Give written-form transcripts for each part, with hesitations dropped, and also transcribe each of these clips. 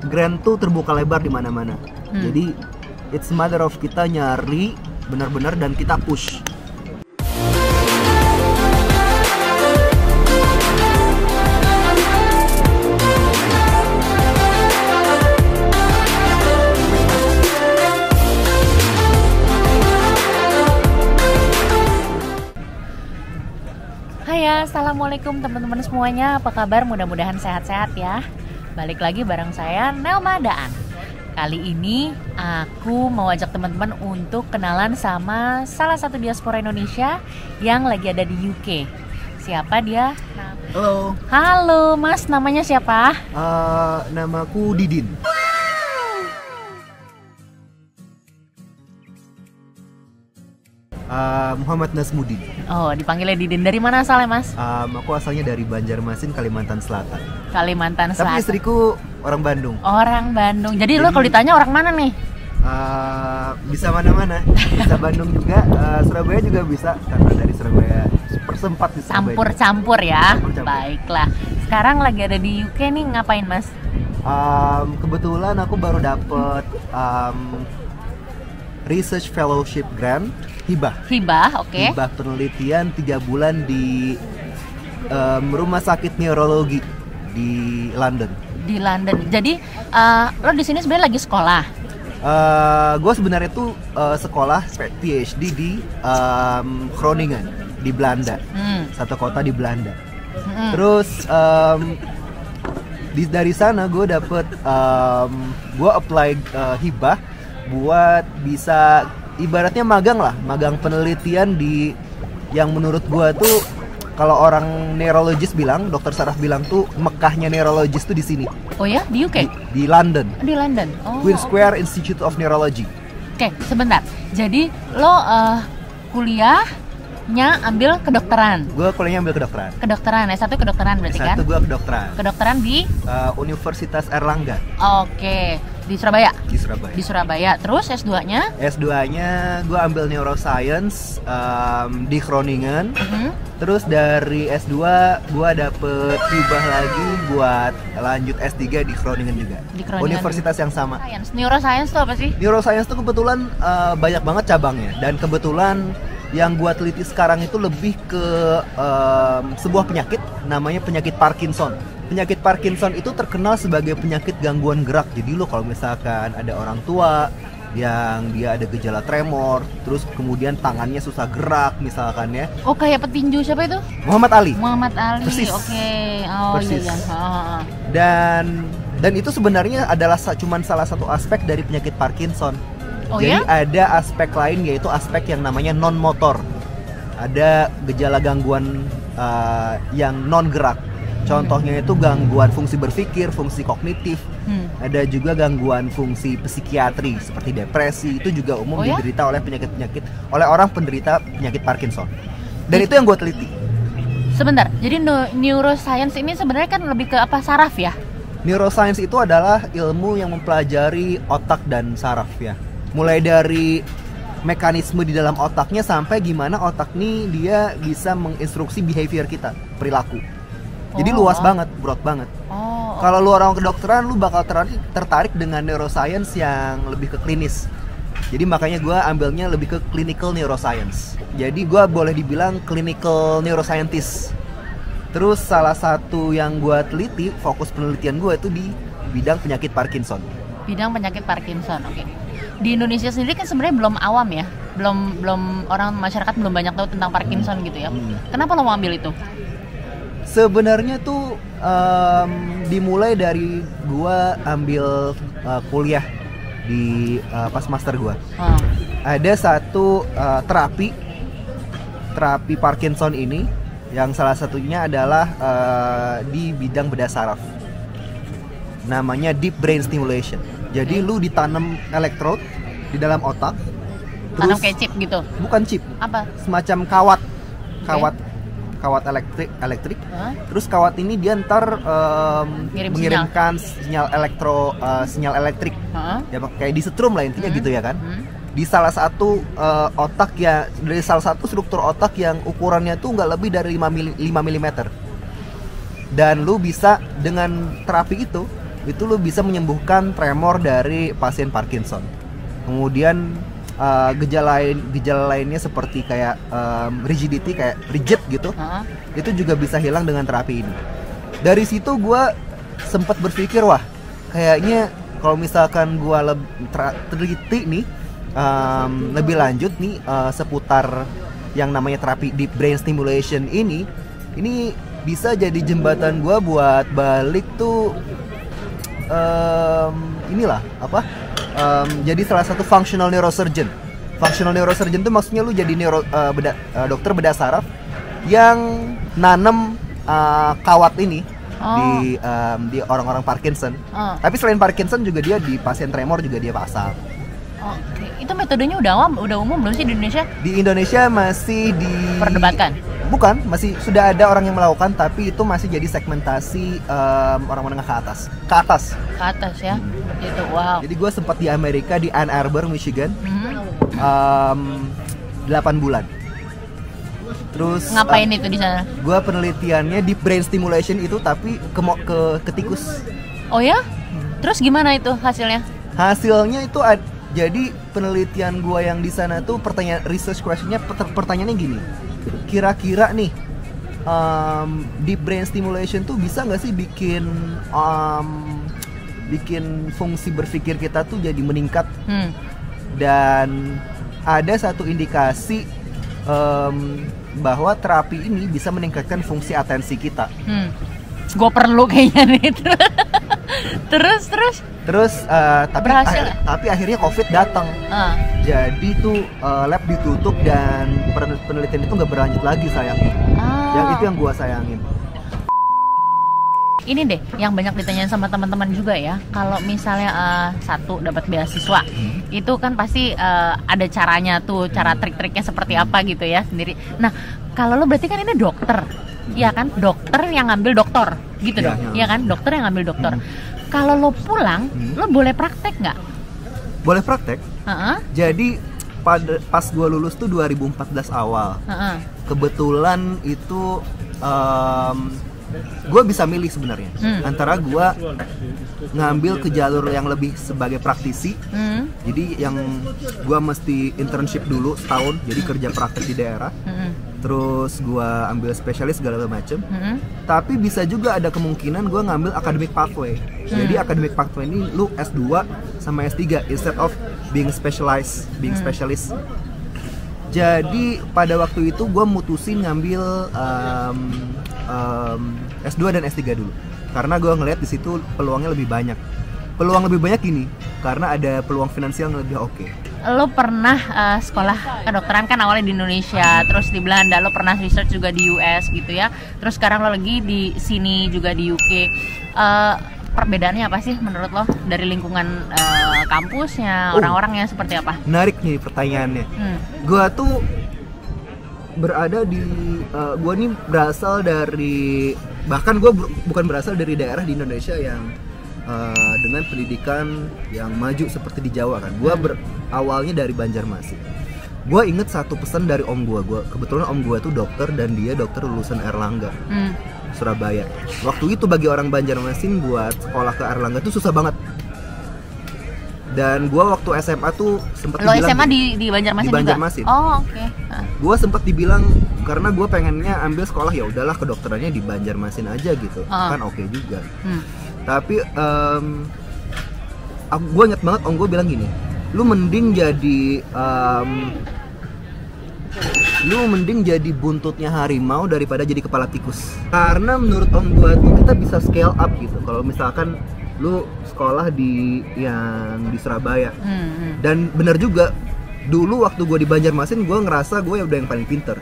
Grand tuh terbuka lebar di mana-mana. Jadi it's a matter of kita nyari benar-benar dan kita push. Hai ya, assalamualaikum teman-teman semuanya. Apa kabar? Mudah-mudahan sehat-sehat ya. Balik lagi bareng saya Nelma Daan. Kali ini aku mau ajak teman-teman untuk kenalan sama salah satu diaspora Indonesia yang lagi ada di UK. Siapa dia? Halo. Halo Mas, namanya siapa? Namaku Didin. Muhammad Nasmuddin. Oh, dipanggilnya Didin. Dari mana asalnya Mas? Aku asalnya dari Banjarmasin, Kalimantan Selatan. Kalimantan Selatan. Tapi istriku orang Bandung. Orang Bandung. Jadi lo kalau ditanya orang mana nih? Bisa mana-mana. Bisa Bandung juga, Surabaya juga bisa. Karena dari Surabaya persempat di Surabaya. Campur-campur ya. Campur-campur. Baiklah. Sekarang lagi ada di UK nih, ngapain Mas? Kebetulan aku baru dapet Research Fellowship Grant, hibah. Hibah, oke. Hibah penelitian 3 bulan di rumah sakit neurologi di London. Di London. Jadi lo di sini sebenarnya lagi sekolah. Gue sebenarnya tuh sekolah PhD di Groningen di Belanda, satu kota di Belanda. Terus dari sana gue dapet gue apply hibah buat bisa ibaratnya magang lah, magang penelitian di yang menurut gua tuh kalau orang neurologis bilang, dokter saraf bilang tuh Mekahnya neurologis tuh di sini. Oh ya, di UK? Di London. Di London. Oh. Queen Square Institute of Neurology. Oke, sebentar. Jadi lo kuliahnya ambil kedokteran. Gua kuliahnya ambil kedokteran. Kedokteran, S1 kedokteran berarti kan? S1 gua kedokteran. Kedokteran di Universitas Erlangga. Oke, di Surabaya. Di Surabaya. Di Surabaya. Terus S2-nya? S2-nya gue ambil neuroscience di Groningen. Terus dari S2 gue dapet hibah lagi buat lanjut S3 di Groningen juga. Di Groningen Universitas juga. yang sama. Neuroscience itu apa sih? Neuroscience itu kebetulan banyak banget cabangnya. Dan kebetulan yang gue teliti sekarang itu lebih ke sebuah penyakit namanya penyakit Parkinson. Penyakit Parkinson itu terkenal sebagai penyakit gangguan gerak. Jadi lo kalau misalkan ada orang tua yang dia ada gejala tremor, terus kemudian tangannya susah gerak misalkan ya. Oh, kayak petinju siapa itu? Muhammad Ali. Muhammad Ali. Persis. Oke. Oh Persis. iya. Dan itu sebenarnya adalah cuman salah satu aspek dari penyakit Parkinson. Oh, jadi ya? ada aspek lain yaitu aspek yang namanya non motor. Ada gejala gangguan yang non gerak. Contohnya itu gangguan fungsi berpikir, fungsi kognitif. Ada juga gangguan fungsi psikiatri seperti depresi. Itu juga umum diderita oleh oleh orang penderita penyakit Parkinson. Dan itu yang gue teliti. Sebentar, jadi neuroscience ini sebenarnya kan lebih ke apa, saraf ya? Neuroscience itu adalah ilmu yang mempelajari otak dan saraf ya. Mulai dari mekanisme di dalam otaknya sampai gimana otak nih dia bisa menginstruksi behavior kita, perilaku. Jadi luas banget, broad banget. Kalau lu orang kedokteran, lu bakal tertarik dengan neuroscience yang lebih ke klinis. Jadi makanya gue ambilnya lebih ke clinical neuroscience. Jadi gue boleh dibilang clinical neuroscientist. Terus salah satu yang gue teliti, fokus penelitian gue itu di bidang penyakit Parkinson. Bidang penyakit Parkinson, oke. Di Indonesia sendiri kan sebenarnya belum awam ya, belum orang masyarakat belum banyak tahu tentang Parkinson gitu ya. Kenapa lo mau ambil itu? Sebenarnya tuh dimulai dari gua ambil kuliah di pas master gua. Ada satu terapi Parkinson ini yang salah satunya adalah di bidang bedah saraf. Namanya deep brain stimulation. Jadi lu ditanam elektrod di dalam otak. Tanam kayak chip gitu? Bukan chip. Apa? Semacam kawat elektrik. Terus kawat ini dia ntar mengirimkan sinyal elektrik. Ya kayak disetrum lah intinya gitu ya kan. Di salah satu otak ya, dari salah satu struktur otak yang ukurannya tuh nggak lebih dari 5 mm. Dan lu bisa dengan terapi itu itu lu bisa menyembuhkan tremor dari pasien Parkinson. Kemudian gejala lainnya seperti kayak rigidity, kayak rigid gitu, itu juga bisa hilang dengan terapi ini. Dari situ gue sempat berpikir, wah kayaknya kalau misalkan gue teliti nih lebih lanjut nih seputar yang namanya terapi deep brain stimulation ini bisa jadi jembatan gue buat balik tuh jadi salah satu functional neurosurgeon. Functional neurosurgeon itu maksudnya lu jadi dokter bedah saraf yang nanem kawat ini di orang-orang Parkinson. Tapi selain Parkinson juga dia di pasien tremor juga dia pasang. Oke, itu metodenya udah umum belum sih di Indonesia? Di Indonesia masih diperdebatkan. Bukan, masih sudah ada orang yang melakukan, tapi itu masih jadi segmentasi orang menengah ke atas ya. Itu wow. Jadi gue sempat di Amerika, di Ann Arbor, Michigan, 8 bulan. Terus ngapain itu di sana? Gue penelitiannya di brain stimulation itu, tapi ke tikus. Oh ya? Terus gimana itu hasilnya? Hasilnya itu jadi penelitian gue yang di sana tuh research questionnya pertanyaannya gini. Kira-kira nih deep brain stimulation tuh bisa nggak sih bikin fungsi berpikir kita tuh jadi meningkat? Dan ada satu indikasi bahwa terapi ini bisa meningkatkan fungsi atensi kita. Gue perlu kayaknya nih. Terus tapi akhirnya COVID datang. Jadi tuh lab ditutup dan penelitian itu nggak berlanjut lagi sayangnya. Yang itu yang gua sayangin. Ini deh yang banyak ditanyain sama teman-teman juga ya. Kalau misalnya satu dapat beasiswa, itu kan pasti ada caranya tuh, cara trik-triknya seperti apa gitu ya sendiri. Nah, kalau lo berarti kan ini dokter, ya kan? Dokter yang ngambil doktor, gitu dong? Iya kan? Dokter yang ngambil dokter. Kalau lo pulang, lo boleh praktek nggak? Boleh praktek. Jadi pas gue lulus tuh 2014 awal. Kebetulan itu gue bisa milih sebenarnya antara gue ngambil ke jalur yang lebih sebagai praktisi. Jadi yang gue mesti internship dulu setahun, jadi kerja praktek di daerah. Terus gue ambil spesialis segala macem. Tapi bisa juga ada kemungkinan gue ngambil academic pathway. Jadi academic pathway ini lu S2 sama S3 instead of being specialized, being specialist. Jadi pada waktu itu gue mutusin ngambil S2 dan S3 dulu. Karena gue ngeliat di situ peluangnya lebih banyak. Peluang lebih banyak gini, karena ada peluang finansial yang lebih oke. Lo pernah sekolah kedokteran kan awalnya di Indonesia, terus di Belanda, lo pernah research juga di US gitu ya. Terus sekarang lo lagi di sini juga di UK. Perbedaannya apa sih menurut lo dari lingkungan kampusnya, orang-orangnya seperti apa? Menarik nih pertanyaannya. Gue tuh berada di, gue nih berasal dari, bahkan gue bukan berasal dari daerah di Indonesia yang dengan pendidikan yang maju seperti di Jawa kan. Gue awalnya dari Banjarmasin. Gue inget satu pesan dari om gue. Kebetulan om gue tuh dokter dan dia dokter lulusan Erlangga, Surabaya. Waktu itu bagi orang Banjarmasin buat sekolah ke Erlangga tuh susah banget. Dan gue waktu SMA tuh sempat dibilang, SMA di Banjarmasin juga? Di Banjarmasin. Oh oke. Gue sempat dibilang karena gue pengennya ambil sekolah, ya udahlah kedokterannya di Banjarmasin aja gitu, kan oke juga. Tapi gue inget banget om gue bilang gini, lu mending jadi buntutnya harimau daripada jadi kepala tikus. Karena menurut om gue tuh kita bisa scale up gitu kalau misalkan lu sekolah di Surabaya. Dan bener juga, dulu waktu gue di Banjarmasin gue ngerasa gue udah yang paling pinter.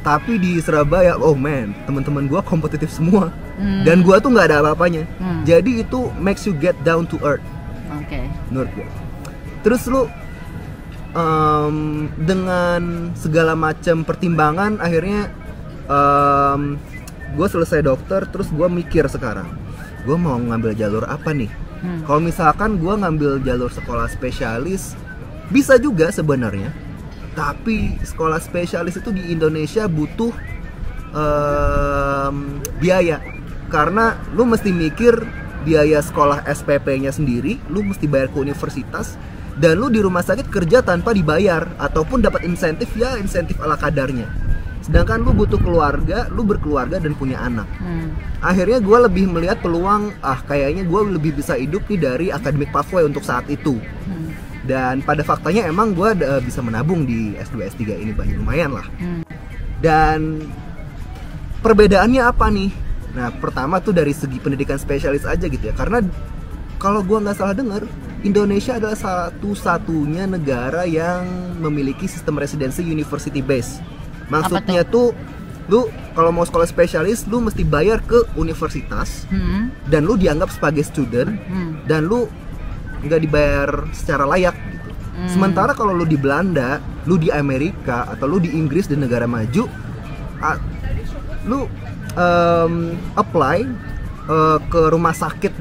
Tapi di Surabaya, oh man, teman-teman gue kompetitif semua. Dan gue tuh nggak ada apa-apanya. Jadi itu makes you get down to earth. Menurut gue. Terus lu dengan segala macam pertimbangan akhirnya gue selesai dokter. Terus gue mikir sekarang, gue mau ngambil jalur apa nih? Kalau misalkan gue ngambil jalur sekolah spesialis, bisa juga sebenarnya. Tapi sekolah spesialis itu di Indonesia butuh biaya. Karena lu mesti mikir biaya sekolah SPP-nya sendiri, lu mesti bayar ke universitas, dan lu di rumah sakit kerja tanpa dibayar ataupun dapat insentif ala kadarnya. Sedangkan lu butuh keluarga, lu berkeluarga dan punya anak. Akhirnya gue lebih melihat peluang, kayaknya gue lebih bisa hidup nih dari academic pathway untuk saat itu. Dan pada faktanya emang gue bisa menabung di S2 S3 ini banyak lumayan lah. Dan perbedaannya apa nih? Nah, pertama tuh dari segi pendidikan spesialis aja gitu ya. Karena kalau gue nggak salah dengar, Indonesia adalah satu-satunya negara yang memiliki sistem residensi university base. Maksudnya tuh lu kalau mau sekolah spesialis, lu mesti bayar ke universitas dan lu dianggap sebagai student dan lu nggak dibayar secara layak gitu. Sementara kalau lu di Belanda, lu di Amerika atau lu di Inggris dan negara maju, lu apply ke rumah sakit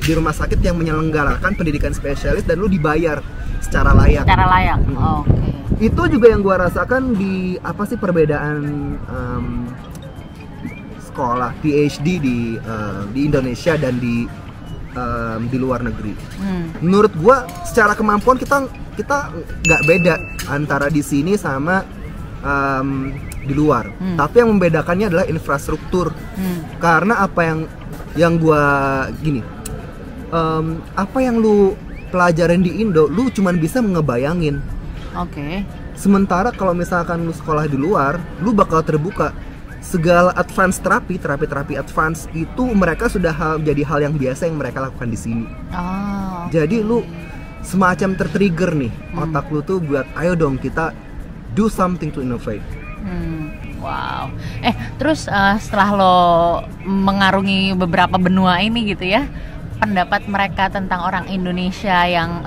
di rumah sakit yang menyelenggarakan pendidikan spesialis dan lu dibayar secara layak. Secara layak. Oke. Itu juga yang gua rasakan di apa sih perbedaan sekolah PhD di Indonesia dan di luar negeri. Menurut gua secara kemampuan kita nggak beda antara di sini sama di luar. Tapi yang membedakannya adalah infrastruktur. Karena apa yang gua gini, apa yang lu pelajarin di Indo, lu cuman bisa ngebayangin. Oke. Sementara kalau misalkan lu sekolah di luar, lu bakal terbuka. Segala advance terapi advance itu mereka sudah jadi hal yang biasa yang mereka lakukan di sini. Jadi lu semacam tertrigger nih otak lu tuh buat ayo dong kita do something to innovate. Wow. Terus setelah lo mengarungi beberapa benua ini gitu ya, pendapat mereka tentang orang Indonesia yang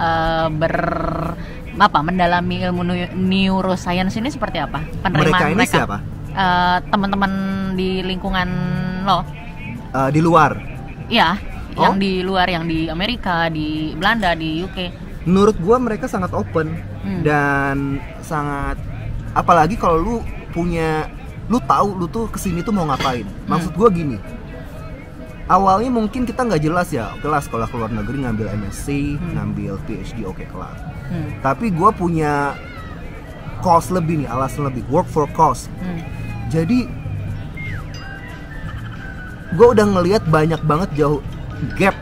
mendalami ilmu neuroscience ini seperti apa? Penerimaan mereka siapa? Teman-teman di lingkungan lo? Di luar? Iya, yang di luar, yang di Amerika, di Belanda, di UK. Menurut gua mereka sangat open dan sangat, apalagi kalau lu tahu lu tuh kesini tuh mau ngapain. Maksud gua gini, awalnya mungkin kita nggak jelas ya, kelas sekolah ke luar negeri ngambil MSc, ngambil PhD, oke kelar. Tapi gue punya cause lebih nih, alasan lebih, work for cause. Jadi gue udah ngelihat banyak banget jauh gap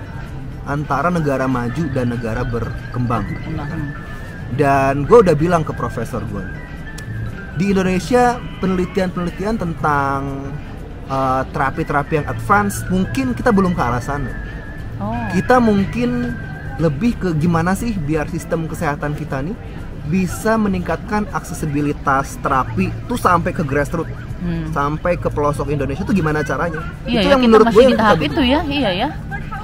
antara negara maju dan negara berkembang. Dan gue udah bilang ke profesor gue, di Indonesia penelitian tentang terapi-terapi yang advance mungkin kita belum ke arah sana. Kita mungkin lebih ke gimana sih biar sistem kesehatan kita nih bisa meningkatkan aksesibilitas terapi tuh sampai ke grassroots, sampai ke pelosok Indonesia tuh gimana caranya? Iya, itu ya, yang kita menurut masih gue di tahap itu ya, iya ya,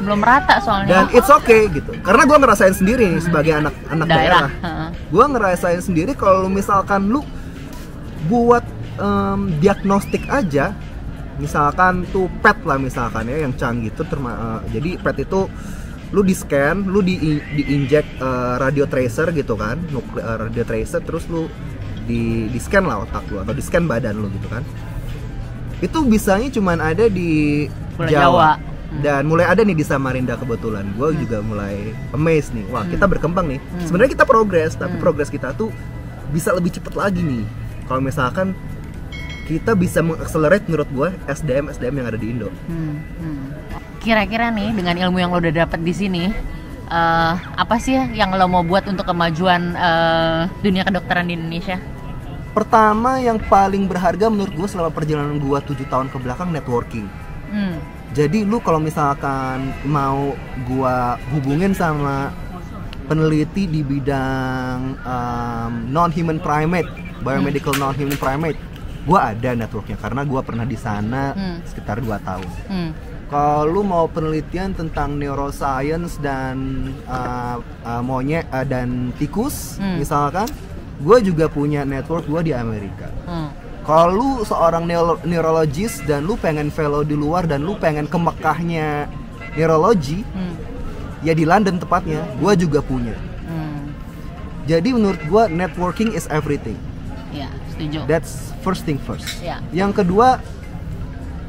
belum rata soalnya. Dan it's okay gitu, karena gue ngerasain sendiri nih sebagai anak daerah. Gue ngerasain sendiri kalau misalkan lu buat diagnostik aja, misalkan tuh PET lah misalkan ya yang canggih itu jadi PET itu lu di scan, lu diinjek radio tracer gitu kan, radio tracer, terus lu di scan lah otak lu atau di scan badan lu gitu kan. Itu bisanya cuman ada di Jawa. Dan mulai ada nih di Samarinda kebetulan. Gue juga mulai amazed nih. Wah, kita berkembang nih. Sebenarnya kita progres, tapi progres kita tuh bisa lebih cepat lagi nih. Kalau misalkan kita bisa mengakselerate menurut gue SDM yang ada di Indo. Kira-kira nih dengan ilmu yang lo udah dapet di sini, apa sih yang lo mau buat untuk kemajuan dunia kedokteran di Indonesia? Pertama yang paling berharga menurut gue selama perjalanan gue 7 tahun ke belakang, networking. Jadi lu kalau misalkan mau gue hubungin sama peneliti di bidang non-human primate, biomedical non-human primate, gue ada networknya karena gue pernah di sana sekitar 2 tahun. Kalau lu mau penelitian tentang neuroscience dan monyet dan tikus misalkan, gue juga punya network gue di Amerika. Kalau lu seorang neurologis dan lu pengen fellow di luar dan lu pengen ke Mekahnya neurologi, ya di London tepatnya, gue juga punya. Jadi menurut gue networking is everything. Ya, setuju. That's first thing first. Ya. Yang kedua,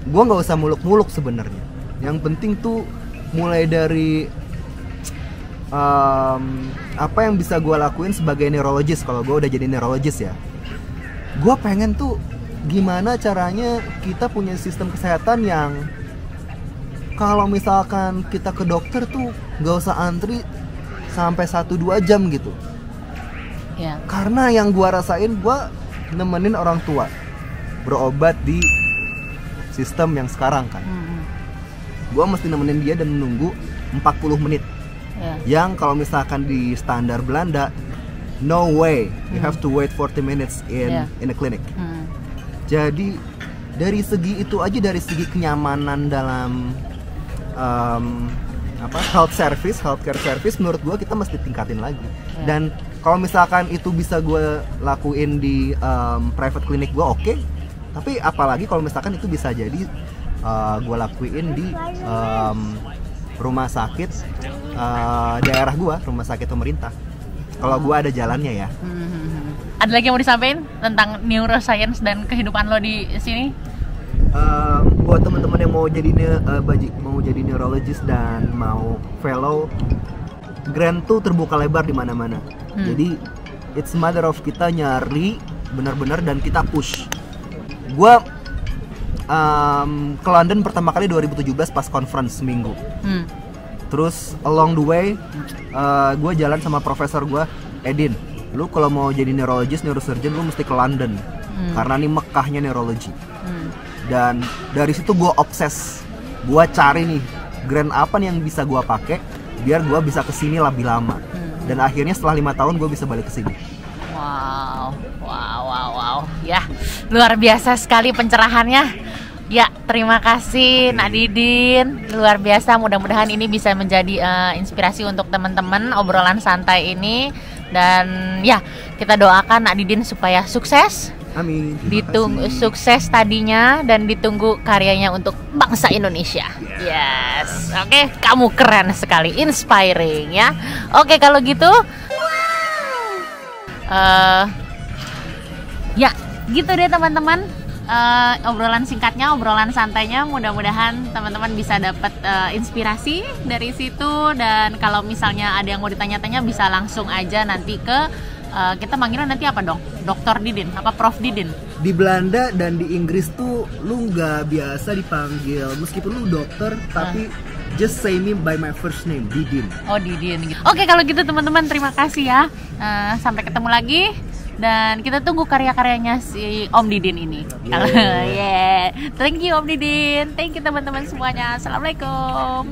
gue nggak usah muluk-muluk sebenarnya. Yang penting tuh mulai dari apa yang bisa gue lakuin sebagai neurologis. Kalau gue udah jadi neurologis ya, gue pengen tuh gimana caranya kita punya sistem kesehatan yang kalau misalkan kita ke dokter tuh gak usah antri sampai 1-2 jam gitu. Ya. Karena yang gue rasain, gue nemenin orang tua berobat di sistem yang sekarang kan. Gue mesti nemenin dia dan menunggu 40 menit. Yang kalau misalkan di standar Belanda, no way, you have to wait 40 minutes in a clinic. Jadi dari segi itu aja, dari segi kenyamanan dalam healthcare service, menurut gue kita mesti tingkatin lagi. Dan kalau misalkan itu bisa gue lakuin di private clinic gue, oke. Tapi apalagi kalau misalkan itu bisa jadi gue lakuin di rumah sakit daerah gue, rumah sakit pemerintah. Kalau gue ada jalannya ya. Ada lagi yang mau disampaikan tentang neuroscience dan kehidupan lo di sini? Buat teman-teman yang mau jadi neurologis dan mau fellow, grant tuh terbuka lebar di mana-mana. Jadi it's a matter of kita nyari benar-benar dan kita push. Gue ke London pertama kali 2017 pas conference seminggu. Terus along the way gue jalan sama profesor gue, Edin, lu kalau mau jadi neurosurgeon lu mesti ke London. Karena ini Mekahnya neurologi. Dan dari situ gue obses, gue cari nih grant apa nih yang bisa gue pakai biar gue bisa kesini lebih lama. Dan akhirnya setelah 5 tahun gue bisa balik kesini. Wow. Ya, luar biasa sekali pencerahannya. Ya, terima kasih Nak Didin. Luar biasa, mudah-mudahan ini bisa menjadi inspirasi untuk teman-teman obrolan santai ini. Dan ya, kita doakan Nak Didin supaya sukses. Amin. Ditunggu sukses tadinya dan ditunggu karyanya untuk bangsa Indonesia. Yes. Oke, kamu keren sekali, inspiring ya. Oke, kalau gitu ya, gitu deh teman-teman. Obrolan singkatnya, obrolan santainya, mudah-mudahan teman-teman bisa dapat inspirasi dari situ. Dan kalau misalnya ada yang mau ditanya-tanya bisa langsung aja nanti ke kita manggilnya nanti apa dong? Dr. Didin, apa Prof. Didin? Di Belanda dan di Inggris tuh lu nggak biasa dipanggil, meskipun lu dokter, tapi just say me by my first name, Didin. Oh, Didin gitu. Oke, kalau gitu teman-teman terima kasih ya. Sampai ketemu lagi. Dan kita tunggu karya-karyanya si Om Didin ini. Yeah. Thank you Om Didin. Thank you teman-teman semuanya. Assalamualaikum.